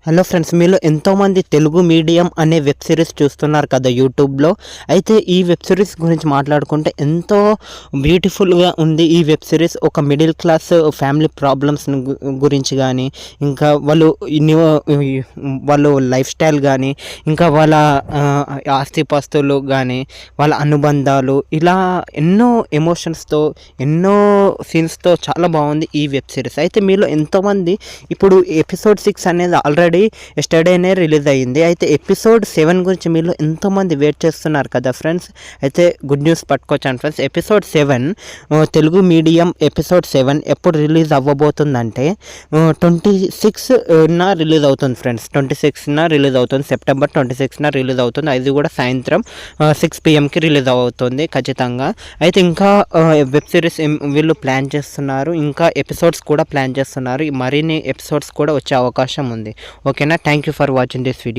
Hello friends, మీలో ఎంతోమంది Telugu medium అనే వెబ్ సిరీస్ చూస్తున్నారు కదా యూట్యూబ్లో. అయితే ఈ వెబ్ సిరీస్ గురించి మాట్లాడుకుంటే ఎంతో బ్యూటిఫుల్గా ఉంది ఈ వెబ్ సిరీస్. ఒక మిడిల్ క్లాస్ ఫ్యామిలీ ప్రాబ్లమ్స్ గురించి కానీ, ఇంకా వాళ్ళు లైఫ్ స్టైల్ కానీ, ఇంకా వాళ్ళ ఆస్తిపాస్తులు కానీ, వాళ్ళ అనుబంధాలు, ఇలా ఎన్నో ఎమోషన్స్తో, ఎన్నో సీన్స్తో చాలా బాగుంది ఈ వెబ్ సిరీస్. అయితే మీలో ఎంతోమంది ఇప్పుడు ఎపిసోడ్ 6 అనేది ఆల్రెడీ ఎస్టర్డేనే రిలీజ్ అయ్యింది. అయితే ఎపిసోడ్ 7 గురించి మీరు ఎంతోమంది వెయిట్ చేస్తున్నారు కదా ఫ్రెండ్స్. అయితే గుడ్ న్యూస్ పట్టుకొచ్చాను friends. Episode 7 Telugu medium episode 7 ఎప్పుడు రిలీజ్ అవ్వబోతుందంటే 26న రిలీజ్ అవుతుంది ఫ్రెండ్స్. 26న రిలీజ్ అవుతుంది, సెప్టెంబర్ 26న రిలీజ్ అవుతుంది. అది కూడా సాయంత్రం 6 PM రిలీజ్ అవుతుంది ఖచ్చితంగా. అయితే ఇంకా వెబ్ సిరీస్ వీళ్ళు ప్లాన్ చేస్తున్నారు, ఇంకా ఎపిసోడ్స్ కూడా ప్లాన్ చేస్తున్నారు. మరిన్ని ఎపిసోడ్స్ కూడా వచ్చే అవకాశం ఉంది. ఓకేనా. Thank you for watching this video.